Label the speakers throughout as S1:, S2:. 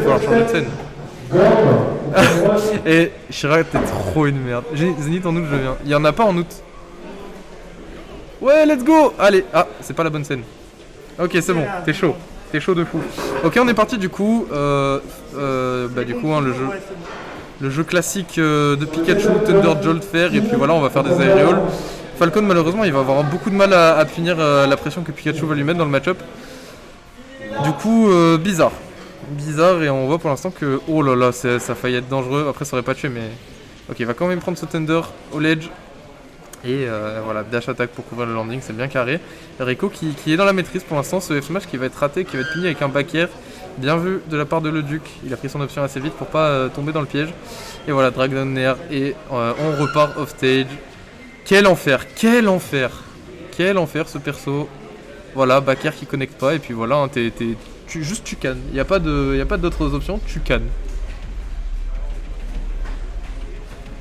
S1: falloir changer de scène. Et Chirac, t'es trop une merde. J'ai Zénith en août, je viens. Il y en a pas en août. Ouais, let's go. Allez, ah, c'est pas la bonne scène. Ok, c'est bon, t'es chaud. T'es chaud de fou. Ok, on est parti du coup. Du coup, hein, le jeu classique de Pikachu, Thunder Jolt Fer. Et puis voilà, on va faire des aéréoles. Falcon, malheureusement, il va avoir beaucoup de mal à finir la pression que Pikachu va lui mettre dans le match-up. Du coup, bizarre. Bizarre, et on voit pour l'instant que... Oh là là, ça a failli être dangereux. Après, ça aurait pas tué, mais... Ok, il va quand même prendre ce Thunder au ledge. Et voilà, dash attack pour couvrir le landing, c'est bien carré. Reiko qui est dans la maîtrise pour l'instant, ce F-smash qui va être raté, qui va être puni avec un back air. Bien vu de la part de Leduc, il a pris son option assez vite pour pas tomber dans le piège. Et voilà, drag down air, et on repart off stage. Quel enfer, quel enfer. Quel enfer ce perso. Voilà, back air qui connecte pas, et puis voilà, hein, juste tu cannes. Il n'y a pas d'autres options, tu cannes.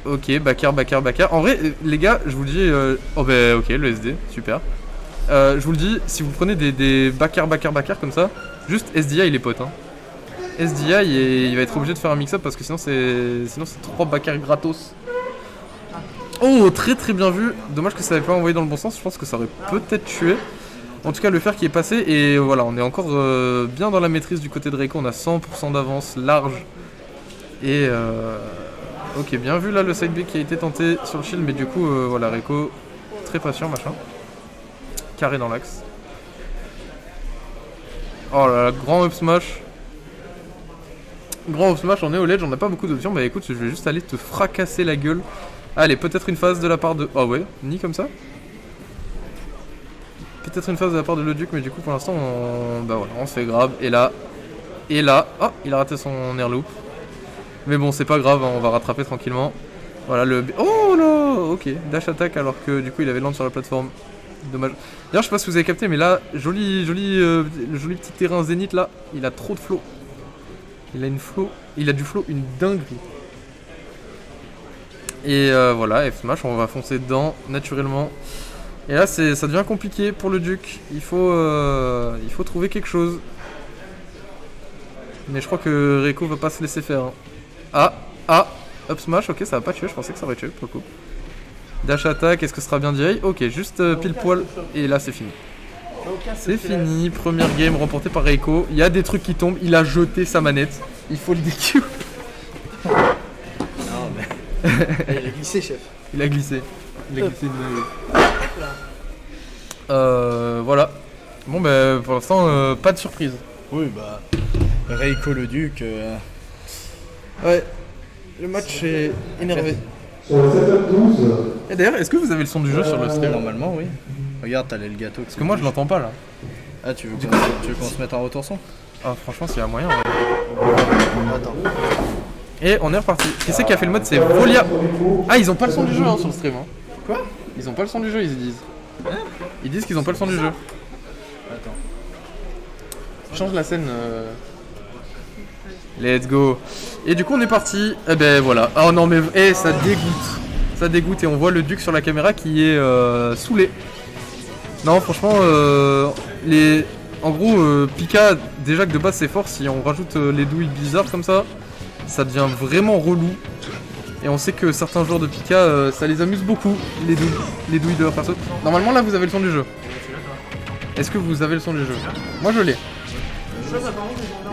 S1: Ok, back air. En vrai, les gars, je vous le dis... Oh bah ok, le SD, super. Je vous le dis, si vous prenez des back air comme ça, juste SDI il est pote. Hein. SDI, et il va être obligé de faire un mix-up parce que sinon c'est 3 back air gratos. Oh, très très bien vu. Dommage que ça n'avait pas envoyé dans le bon sens, je pense que ça aurait peut-être tué. En tout cas, le fer qui est passé, et voilà, on est encore bien dans la maîtrise du côté de Reiko, on a 100% d'avance, large. Et ok, bien vu là le side B qui a été tenté sur le shield, mais du coup, voilà, Reiko, très patient, machin. Carré dans l'axe. Oh là là, grand up smash. Grand up smash, on est au ledge, on n'a pas beaucoup d'options, bah écoute, je vais juste aller te fracasser la gueule. Allez, peut-être une phase de la part de... Oh ouais, ni comme ça. Peut-être une phase de la part de Leduc, mais du coup pour l'instant on se fait grab. Et là, oh, il a raté son air loop. Mais bon, c'est pas grave, hein, on va rattraper tranquillement. Voilà le... Oh là, ok, dash attack alors que du coup il avait land sur la plateforme. Dommage. D'ailleurs je sais pas si vous avez capté, mais là, le joli petit terrain Zénith là, il a trop de flow. Il a du flow, une dinguerie. Et voilà, F-smash, on va foncer dedans naturellement. Et là, ça devient compliqué pour le Duc. Il faut trouver quelque chose. Mais je crois que Reiko va pas se laisser faire. Hein. Up smash, ok, ça va pas tuer. Je pensais que ça aurait tué pour le coup. Dash attack, est-ce que ce sera bien DI? Ok, juste pile poil. Et là, c'est fini. C'est fini. Première game remportée par Reiko. Il y a des trucs qui tombent. Il a jeté sa manette. Il faut le DQ.
S2: Non, mais. Il a glissé, chef.
S1: Il a glissé une voilà. Bon bah pour l'instant pas de surprise.
S2: Oui bah Reiko le Duc.
S1: Ouais. Le match est énervé. Et d'ailleurs, est-ce que vous avez le son du jeu sur le stream?
S2: Normalement oui. Regarde, t'as le gâteau.
S1: Parce que moi je l'entends pas là.
S2: Ah tu veux qu'on se mette en retour son?
S1: Ah franchement s'il y a moyen. Ouais.
S2: Attends.
S1: Et on est reparti. Qui c'est qui a fait le mode? C'est Volia. Ah ils ont pas le son du jeu hein, sur le stream. Hein.
S2: Quoi?
S1: Ils ont pas le son du jeu, ils disent. Ils disent qu'ils ont pas le son du jeu.
S2: Attends.
S1: Change la scène. Let's go. Et du coup on est parti. Et ben voilà. Oh non mais ça dégoûte. Ça dégoûte et on voit le Duc sur la caméra qui est saoulé. Non franchement en gros Pika déjà que de base c'est fort, si on rajoute les douilles bizarres comme ça devient vraiment relou. Et on sait que certains joueurs de Pika, ça les amuse beaucoup, les douilles de leur perso. Normalement là vous avez le son du jeu. Est-ce que vous avez le son du jeu? Moi je l'ai.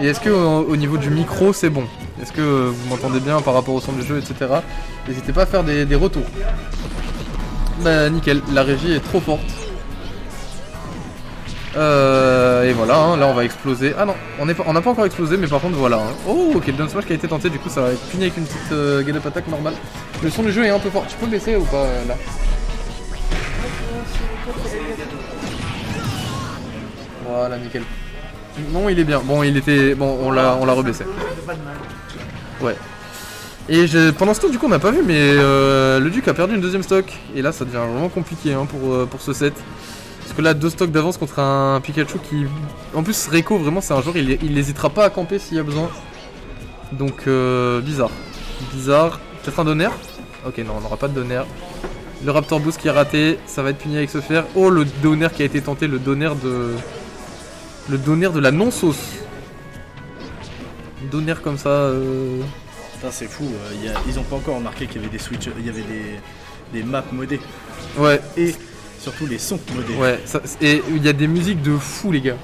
S1: Et est-ce que au niveau du micro c'est bon? Est-ce que vous m'entendez bien par rapport au son du jeu, etc. N'hésitez pas à faire des retours. Bah nickel, la régie est trop forte. Et voilà, hein, là on va exploser. Ah non, on n'a pas encore explosé, mais par contre voilà. Hein. Oh, ok, le down smash qui a été tenté, du coup ça va être puni avec une petite get up attack normale. Le son du jeu est un peu fort. Tu peux baisser ou pas là? Voilà, nickel. Non, il est bien. Bon, il était. Bon, on l'a rebaissé. Ouais. Et pendant ce temps, du coup, on n'a pas vu, mais le Duc a perdu une deuxième stock. Et là, ça devient vraiment compliqué hein, pour ce set. Parce que là, 2 stocks d'avance contre un Pikachu qui... En plus, Reiko, vraiment, c'est un joueur, il n'hésitera pas à camper s'il y a besoin. Donc, bizarre. Bizarre. Peut-être un donner? Ok, non, on n'aura pas de donner. Le Raptor Boost qui est raté, ça va être puni avec ce fer. Oh, le donner qui a été tenté, le donner de la non-sauce. donner comme ça.
S2: Putain, c'est fou, ils ont pas encore remarqué qu'il y avait des switch, il y avait des maps modées.
S1: Ouais.
S2: Et surtout les sons modés.
S1: Ouais, et il y a des musiques de fou les gars.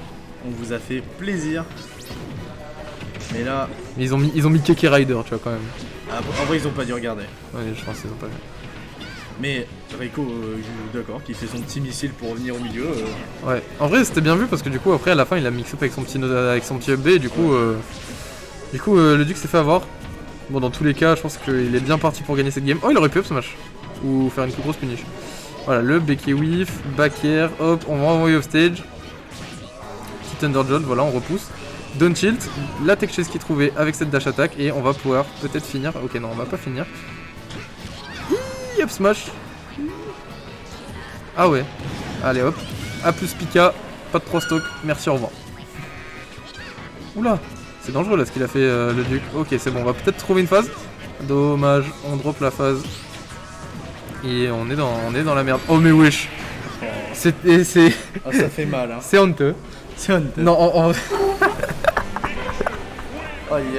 S2: On vous a fait plaisir. Mais là...
S1: Ils ont mis Keke Rider, tu vois, quand même.
S2: Ah, en vrai, ils ont pas dû regarder.
S1: Ouais, je pense qu'ils ont pas vu.
S2: Mais Reiko, d'accord, qui fait son petit missile pour revenir au milieu.
S1: Ouais, en vrai c'était bien vu parce que du coup après à la fin il a mix up avec son petit up B et du coup, le Duc s'est fait avoir. Bon dans tous les cas je pense qu'il est bien parti pour gagner cette game. Oh il aurait pu up ce match. Ou faire une plus grosse punish. Voilà le Becky Whiff, back air, hop on va envoyer off stage. Petit Thunderjolt, voilà on repousse. Down tilt, la tech chase qui est trouvée avec cette dash attack et on va pouvoir peut-être finir. Ok non on va pas finir. Up smash. Ah ouais. Allez hop. A plus Pika. Pas de pro stock. Merci, au revoir. Oula. C'est dangereux là ce qu'il a fait le Duc. Ok c'est bon. On va peut-être trouver une phase. Dommage. On drop la phase. Et on est dans la merde. Oh mais wesh. C'est...
S2: Ah, ça fait mal hein.
S1: C'est honteux.
S2: C'est honteux.
S1: Non
S2: Aïe aïe.